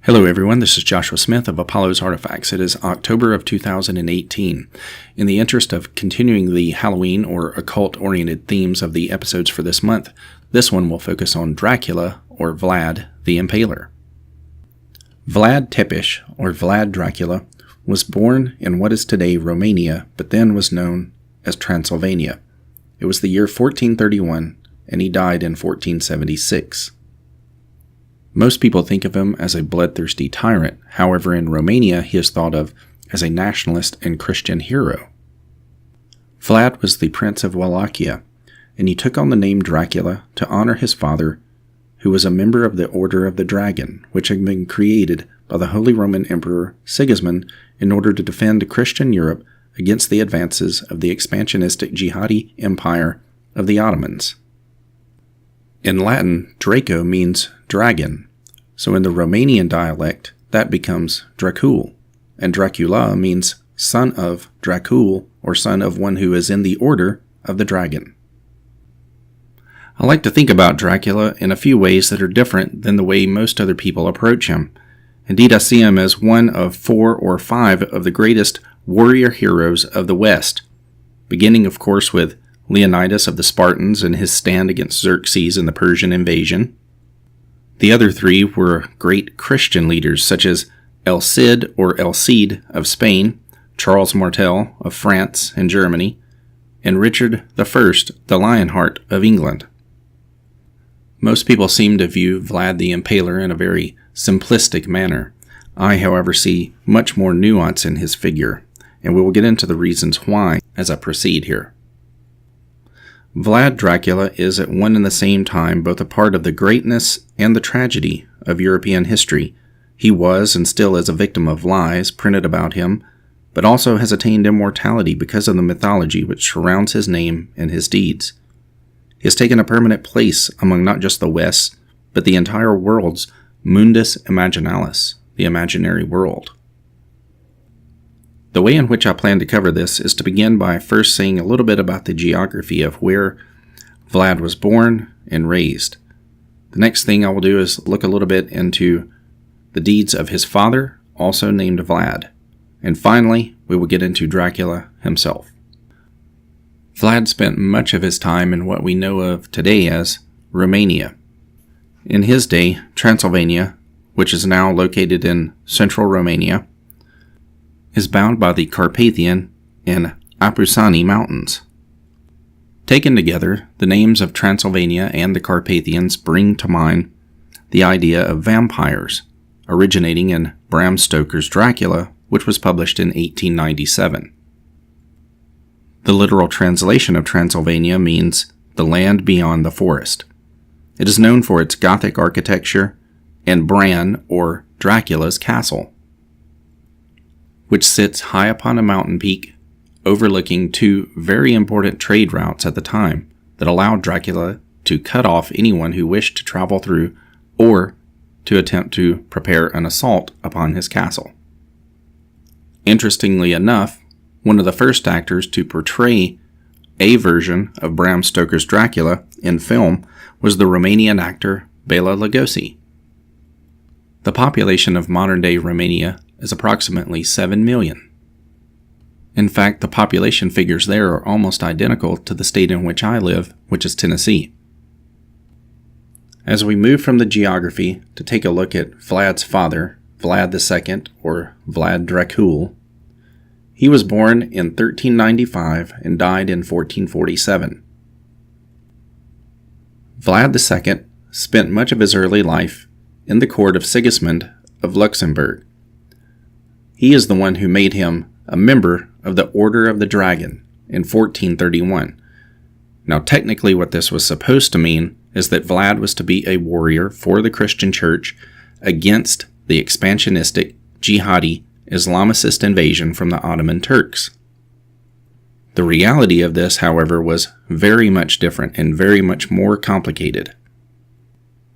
Hello everyone, this is Joshua Smith of Apollo's Artifacts. It is October of 2018. In the interest of continuing the Halloween or occult-oriented themes of the episodes for this month, this one will focus on Dracula or Vlad the Impaler. Vlad Tepes, or Vlad Dracula, was born in what is today Romania, but then was known as Transylvania. It was the year 1431, and he died in 1476. Most people think of him as a bloodthirsty tyrant. However, in Romania, he is thought of as a nationalist and Christian hero. Vlad was the Prince of Wallachia, and he took on the name Dracula to honor his father, who was a member of the Order of the Dragon, which had been created by the Holy Roman Emperor Sigismund in order to defend Christian Europe against the advances of the expansionistic jihadi empire of the Ottomans. In Latin, Draco means dragon, so in the Romanian dialect, that becomes Dracul, and Dracula means son of Dracul, or son of one who is in the order of the dragon. I like to think about Dracula in a few ways that are different than the way most other people approach him. Indeed, I see him as one of 4 or 5 of the greatest warrior heroes of the West, beginning, of course, with Leonidas of the Spartans and his stand against Xerxes and the Persian invasion. The other 3 were great Christian leaders such as El Cid or El Cid of Spain, Charles Martel of France and Germany, and Richard I, the Lionheart of England. Most people seem to view Vlad the Impaler in a very simplistic manner. I, however, see much more nuance in his figure, and we will get into the reasons why as I proceed here. Vlad Dracula is at one and the same time both a part of the greatness and the tragedy of European history. He was and still is a victim of lies printed about him, but also has attained immortality because of the mythology which surrounds his name and his deeds. He has taken a permanent place among not just the West, but the entire world's mundus imaginalis, the imaginary world. The way in which I plan to cover this is to begin by first saying a little bit about the geography of where Vlad was born and raised. The next thing I will do is look a little bit into the deeds of his father, also named Vlad. And finally, we will get into Dracula himself. Vlad spent much of his time in what we know of today as Romania. In his day, Transylvania, which is now located in central Romania, is bound by the Carpathian and Apusani mountains. Taken together, the names of Transylvania and the Carpathians bring to mind the idea of vampires, originating in Bram Stoker's Dracula, which was published in 1897. The literal translation of Transylvania means the land beyond the forest. It is known for its Gothic architecture and Bran, or Dracula's castle, which sits high upon a mountain peak overlooking 2 very important trade routes at the time that allowed Dracula to cut off anyone who wished to travel through or to attempt to prepare an assault upon his castle. Interestingly enough, one of the first actors to portray a version of Bram Stoker's Dracula in film was the Romanian actor Bela Lugosi. The population of modern-day Romania is approximately 7 million. In fact, the population figures there are almost identical to the state in which I live, which is Tennessee. As we move from the geography to take a look at Vlad's father, Vlad II, or Vlad Dracul, he was born in 1395 and died in 1447. Vlad II spent much of his early life in the court of Sigismund of Luxembourg. He is the one who made him a member of the Order of the Dragon in 1431. Now, technically what this was supposed to mean is that Vlad was to be a warrior for the Christian church against the expansionistic, jihadi, Islamicist invasion from the Ottoman Turks. The reality of this, however, was very much different and very much more complicated.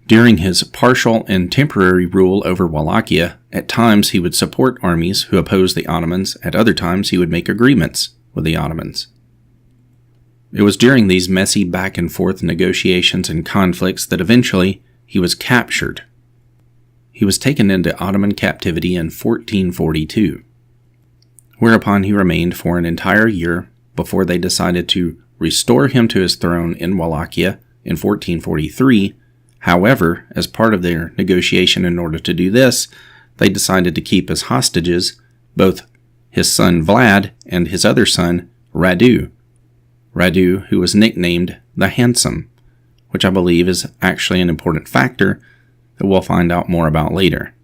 During his partial and temporary rule over Wallachia, at times he would support armies who opposed the Ottomans, at other times he would make agreements with the Ottomans. It was during these messy back and forth negotiations and conflicts that eventually he was captured he was taken into Ottoman captivity in 1442, whereupon he remained for an entire year before they decided to restore him to his throne in Wallachia in 1443. However, as part of their negotiation in order to do this, they decided to keep as hostages both his son Vlad and his other son Radu. Radu, who was nicknamed the Handsome, which I believe is actually an important factor that we'll find out more about later.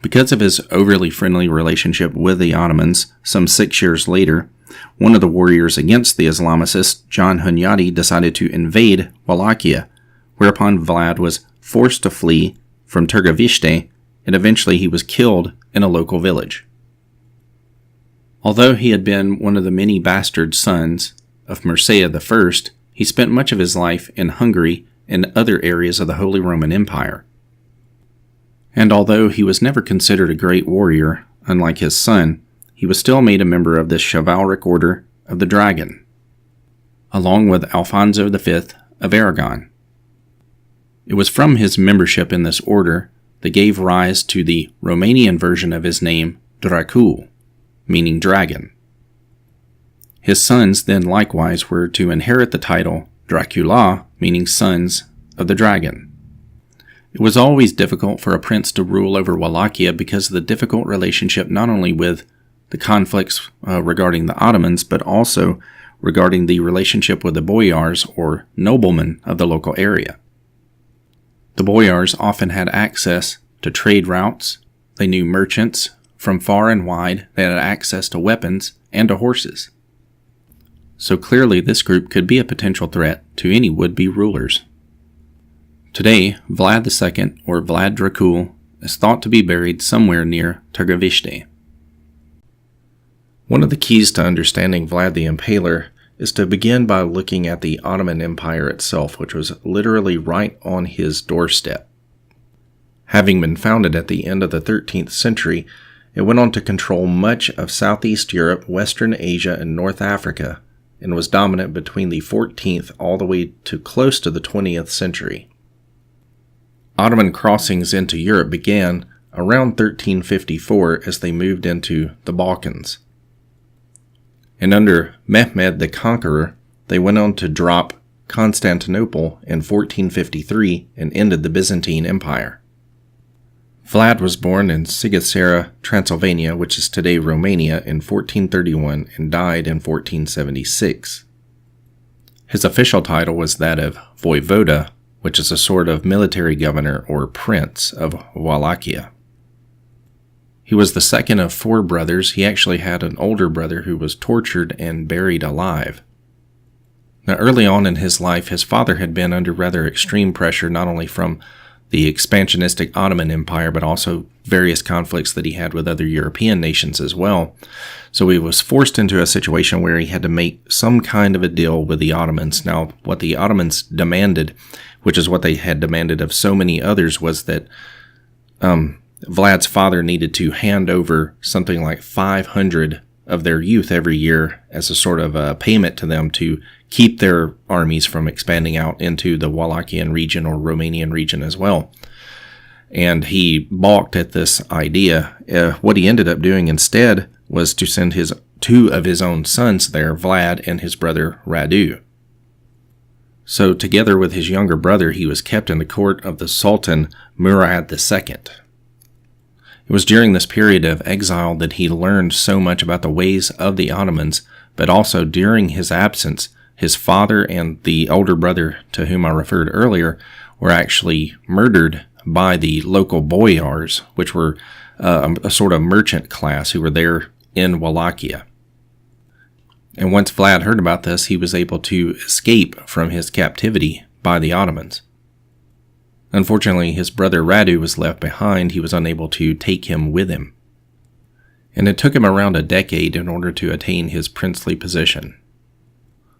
Because of his overly friendly relationship with the Ottomans, some 6 years later, one of the warriors against the Islamists, John Hunyadi, decided to invade Wallachia, whereupon Vlad was forced to flee from Târgoviște, and eventually he was killed in a local village. Although he had been one of the many bastard sons of Mircea I, he spent much of his life in Hungary and other areas of the Holy Roman Empire. And although he was never considered a great warrior, unlike his son, he was still made a member of this chivalric order of the Dragon, along with Alfonso V of Aragon. It was from his membership in this order that gave rise to the Romanian version of his name, Dracul, meaning dragon. His sons then likewise were to inherit the title Dracula, meaning sons of the dragon. It was always difficult for a prince to rule over Wallachia because of the difficult relationship not only with the conflicts regarding the Ottomans, but also regarding the relationship with the boyars or noblemen of the local area. The boyars often had access to trade routes, they knew merchants from far and wide, they had access to weapons and to horses. So clearly this group could be a potential threat to any would-be rulers. Today, Vlad II, or Vlad Dracul, is thought to be buried somewhere near Târgoviște. One of the keys to understanding Vlad the Impaler is to begin by looking at the Ottoman Empire itself, which was literally right on his doorstep. Having been founded at the end of the 13th century, it went on to control much of Southeast Europe, Western Asia, and North Africa, and was dominant between the 14th all the way to close to the 20th century. Ottoman crossings into Europe began around 1354 as they moved into the Balkans. And under Mehmed the Conqueror, they went on to drop Constantinople in 1453 and ended the Byzantine Empire. Vlad was born in Sighișoara, Transylvania, which is today Romania, in 1431 and died in 1476. His official title was that of Voivoda, which is a sort of military governor or prince of Wallachia. He was the second of 4 brothers. He actually had an older brother who was tortured and buried alive. Now, early on in his life, his father had been under rather extreme pressure, not only from the expansionistic Ottoman Empire, but also various conflicts that he had with other European nations as well. So he was forced into a situation where he had to make some kind of a deal with the Ottomans. Now, what the Ottomans demanded, which is what they had demanded of so many others, was that Vlad's father needed to hand over something like 500 of their youth every year as a sort of a payment to them to keep their armies from expanding out into the Wallachian region or Romanian region as well. And he balked at this idea. What he ended up doing instead was to send 2 of his own sons there, Vlad and his brother Radu. So together with his younger brother, he was kept in the court of the Sultan Murad II. It was during this period of exile that he learned so much about the ways of the Ottomans, but also during his absence, his father and the older brother to whom I referred earlier were actually murdered by the local boyars, which were a sort of merchant class who were there in Wallachia. And once Vlad heard about this, he was able to escape from his captivity by the Ottomans. Unfortunately, his brother Radu was left behind. He was unable to take him with him. And it took him around a decade in order to attain his princely position.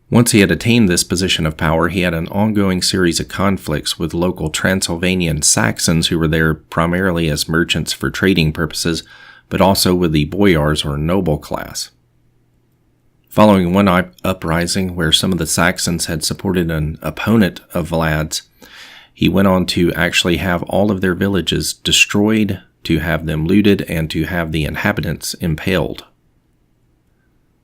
Once he had attained this position of power, he had an ongoing series of conflicts with local Transylvanian Saxons who were there primarily as merchants for trading purposes, but also with the boyars or noble class. Following one uprising where some of the Saxons had supported an opponent of Vlad's, He went on to actually have all of their villages destroyed, to have them looted, and to have the inhabitants impaled.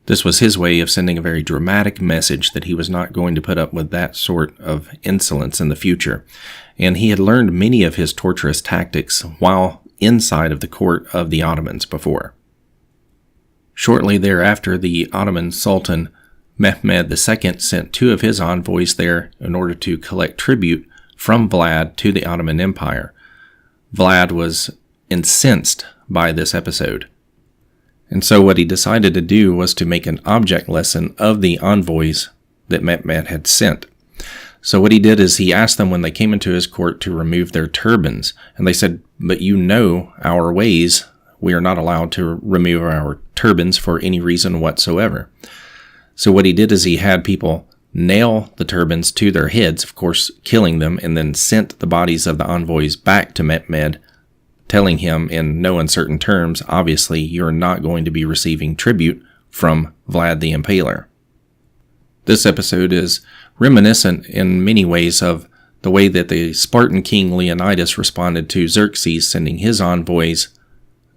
This was his way of sending a very dramatic message that he was not going to put up with that sort of insolence in the future, and he had learned many of his torturous tactics while inside of the court of the Ottomans before. Shortly thereafter, the Ottoman Sultan Mehmed II sent 2 of his envoys there in order to collect tribute from Vlad to the Ottoman Empire. Vlad was incensed by this episode, and so what he decided to do was to make an object lesson of the envoys that Mehmed had sent. So what he did is he asked them when they came into his court to remove their turbans, and they said, "But you know our ways. We are not allowed to remove our turbans for any reason whatsoever." So what he did is he had people nail the turbans to their heads, of course killing them, and then sent the bodies of the envoys back to Mehmed, telling him in no uncertain terms, obviously, you're not going to be receiving tribute from Vlad the Impaler. This episode is reminiscent in many ways of the way that the Spartan king Leonidas responded to Xerxes sending his envoys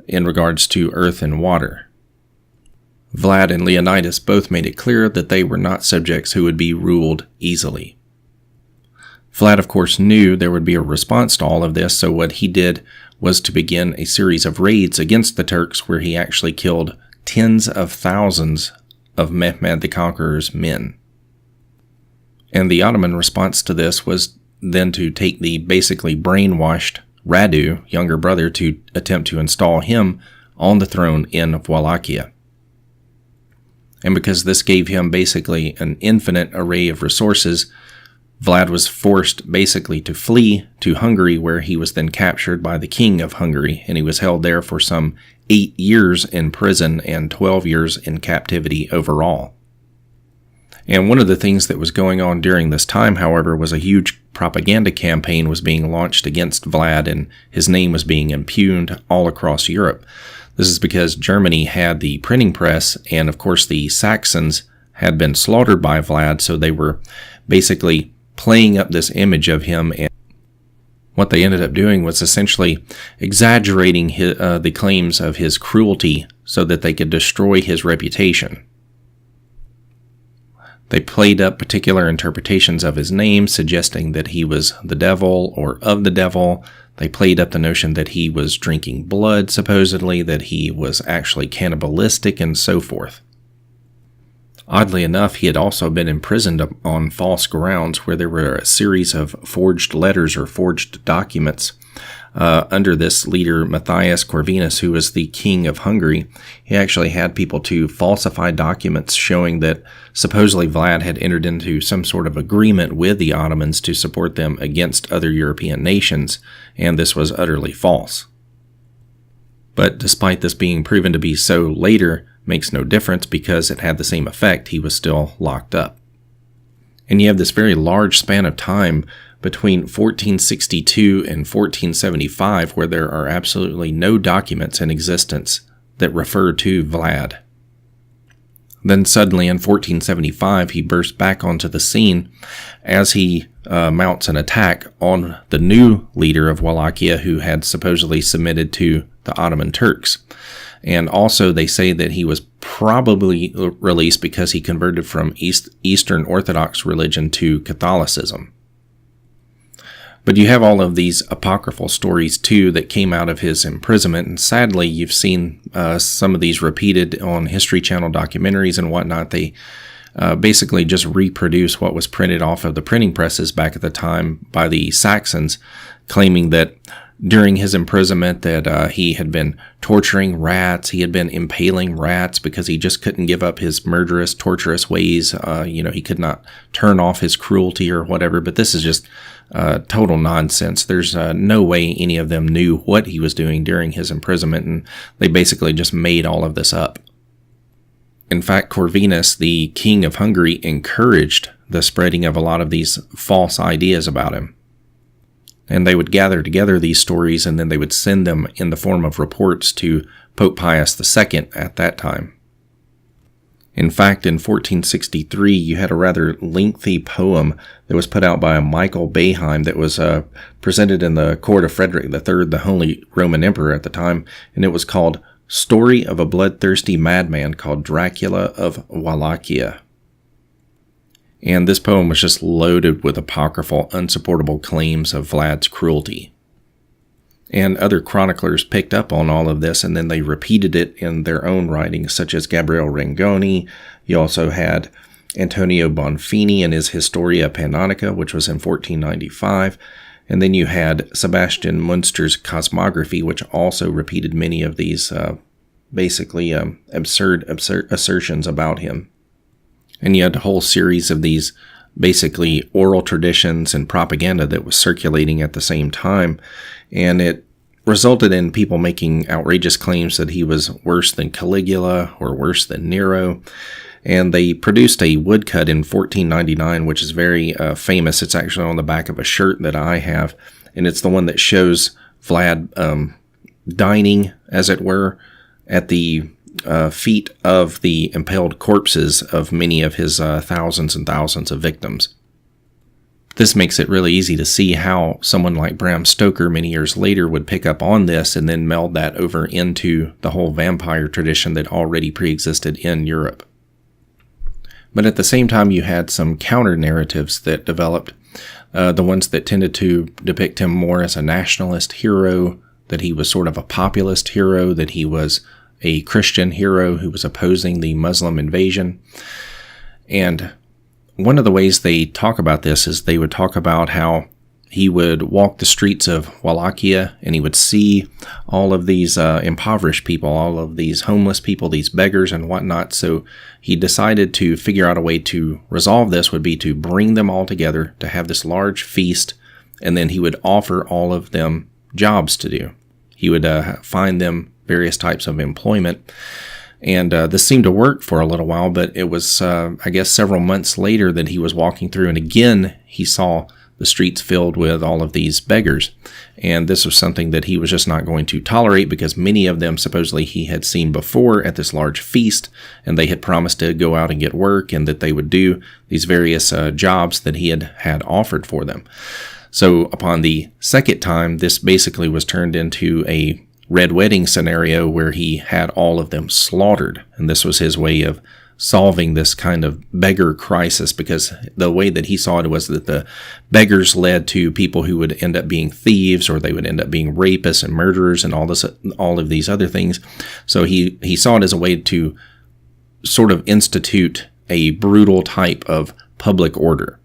in regards to earth and water. Vlad and Leonidas both made it clear that they were not subjects who would be ruled easily. Vlad, of course, knew there would be a response to all of this, so what he did was to begin a series of raids against the Turks where he actually killed tens of thousands of Mehmed the Conqueror's men. And the Ottoman response to this was then to take the basically brainwashed Radu, younger brother, to attempt to install him on the throne in Wallachia. And because this gave him basically an infinite array of resources, Vlad was forced basically to flee to Hungary, where he was then captured by the king of Hungary, and he was held there for some 8 years in prison and 12 years in captivity overall. And one of the things that was going on during this time, however, was a huge propaganda campaign was being launched against Vlad, and his name was being impugned all across Europe. This is because Germany had the printing press, and of course the Saxons had been slaughtered by Vlad, so they were basically playing up this image of him, and what they ended up doing was essentially exaggerating the claims of his cruelty so that they could destroy his reputation. They played up particular interpretations of his name, suggesting that he was the devil or of the devil. They played up the notion that he was drinking blood, supposedly, that he was actually cannibalistic, and so forth. Oddly enough, he had also been imprisoned on false grounds where there were a series of forged letters or forged documents under this leader, Matthias Corvinus, who was the king of Hungary. He actually had people to falsify documents showing that supposedly Vlad had entered into some sort of agreement with the Ottomans to support them against other European nations, and this was utterly false. But despite this being proven to be so later, makes no difference because it had the same effect. He was still locked up. And you have this very large span of time between 1462 and 1475 where there are absolutely no documents in existence that refer to Vlad. Then suddenly in 1475 he bursts back onto the scene as he mounts an attack on the new leader of Wallachia who had supposedly submitted to the Ottoman Turks. And also they say that he was probably released because he converted from Eastern Orthodox religion to Catholicism. But you have all of these apocryphal stories, too, that came out of his imprisonment, and sadly, you've seen some of these repeated on History Channel documentaries and whatnot. They basically just reproduce what was printed off of the printing presses back at the time by the Saxons, claiming that during his imprisonment that he had been torturing rats, he had been impaling rats because he just couldn't give up his murderous, torturous ways. He could not turn off his cruelty or whatever, but this is just total nonsense. There's no way any of them knew what he was doing during his imprisonment, and they basically just made all of this up. In fact, Corvinus, the king of Hungary, encouraged the spreading of a lot of these false ideas about him. And they would gather together these stories, and then they would send them in the form of reports to Pope Pius II at that time. In fact, in 1463, you had a rather lengthy poem that was put out by Michael Beheim that was presented in the court of Frederick III, the Holy Roman Emperor at the time, and it was called Story of a Bloodthirsty Madman called Dracula of Wallachia. And this poem was just loaded with apocryphal, unsupportable claims of Vlad's cruelty. And other chroniclers picked up on all of this, and then they repeated it in their own writings, such as Gabriele Rangoni. You also had Antonio Bonfini in his Historia Pannonica, which was in 1495. And then you had Sebastian Munster's Cosmography, which also repeated many of these absurd assertions about him. And you had a whole series of these basically oral traditions and propaganda that was circulating at the same time, and it resulted in people making outrageous claims that he was worse than Caligula or worse than Nero. And they produced a woodcut in 1499, which is very famous. It's actually on the back of a shirt that I have, and it's the one that shows Vlad dining, as it were, at the feet of the impaled corpses of many of his thousands and thousands of victims. This makes it really easy to see how someone like Bram Stoker many years later would pick up on this and then meld that over into the whole vampire tradition that already pre-existed in Europe. But at the same time, you had some counter-narratives that developed, the ones that tended to depict him more as a nationalist hero, that he was sort of a populist hero, that he was a Christian hero who was opposing the Muslim invasion. And one of the ways they talk about this is they would talk about how he would walk the streets of Wallachia and he would see all of these impoverished people, all of these homeless people, these beggars and whatnot. So he decided to figure out a way to resolve this would be to bring them all together, to have this large feast, and then he would offer all of them jobs to do. He would find them various types of employment. And this seemed to work for a little while, but it was, several months later that he was walking through, and again, he saw the streets filled with all of these beggars. And this was something that he was just not going to tolerate, because many of them supposedly he had seen before at this large feast, and they had promised to go out and get work, and that they would do these various jobs that he had offered for them. So upon the second time, this basically was turned into a Red Wedding scenario where he had all of them slaughtered. And this was his way of solving this kind of beggar crisis, because the way that he saw it was that the beggars led to people who would end up being thieves, or they would end up being rapists and murderers and all of these other things. So he saw it as a way to sort of institute a brutal type of public order.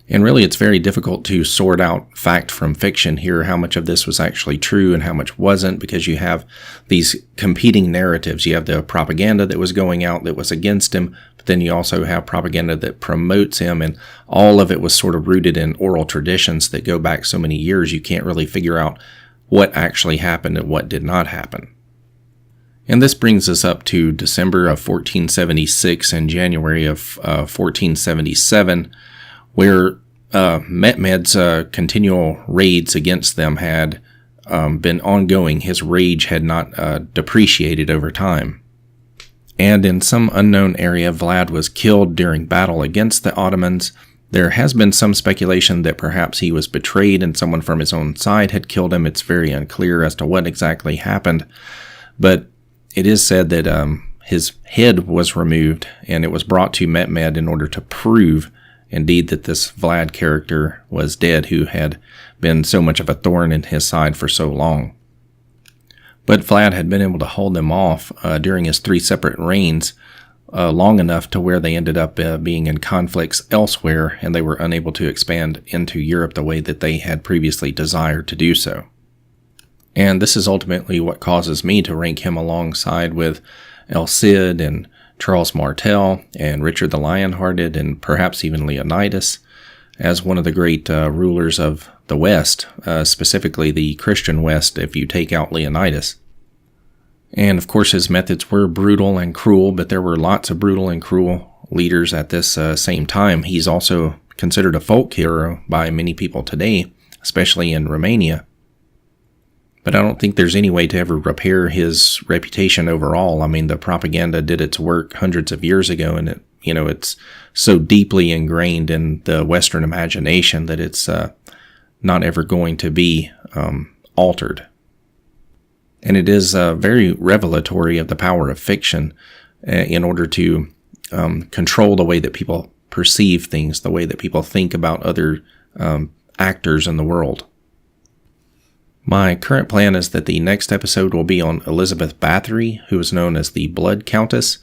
And really, it's very difficult to sort out fact from fiction here, how much of this was actually true and how much wasn't, because you have these competing narratives. You have the propaganda that was going out that was against him, but then you also have propaganda that promotes him, and all of it was sort of rooted in oral traditions that go back so many years, you can't really figure out what actually happened and what did not happen. And this brings us up to December of 1476 and January of 1477, where Mehmed's continual raids against them had been ongoing. His rage had not depreciated over time. And in some unknown area, Vlad was killed during battle against the Ottomans. There has been some speculation that perhaps he was betrayed and someone from his own side had killed him. It's very unclear as to what exactly happened. But it is said that his head was removed and it was brought to Mehmed in order to prove indeed that this Vlad character was dead, who had been so much of a thorn in his side for so long. But Vlad had been able to hold them off during his 3 separate reigns long enough to where they ended up being in conflicts elsewhere, and they were unable to expand into Europe the way that they had previously desired to do so. And this is ultimately what causes me to rank him alongside with El Cid and Charles Martel and Richard the Lionhearted, and perhaps even Leonidas, as one of the great rulers of the West, specifically the Christian West, if you take out Leonidas. And of course his methods were brutal and cruel, but there were lots of brutal and cruel leaders at this same time. He's also considered a folk hero by many people today, especially in Romania. But I don't think there's any way to ever repair his reputation overall. I mean, the propaganda did its work hundreds of years ago, and it's so deeply ingrained in the Western imagination that it's not ever going to be altered. And it is very revelatory of the power of fiction in order to control the way that people perceive things, the way that people think about other actors in the world. My current plan is that the next episode will be on Elizabeth Bathory, who is known as the Blood Countess,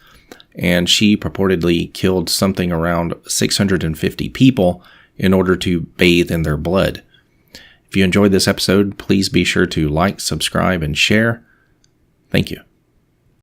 and she purportedly killed something around 650 people in order to bathe in their blood. If you enjoyed this episode, please be sure to like, subscribe, and share. Thank you.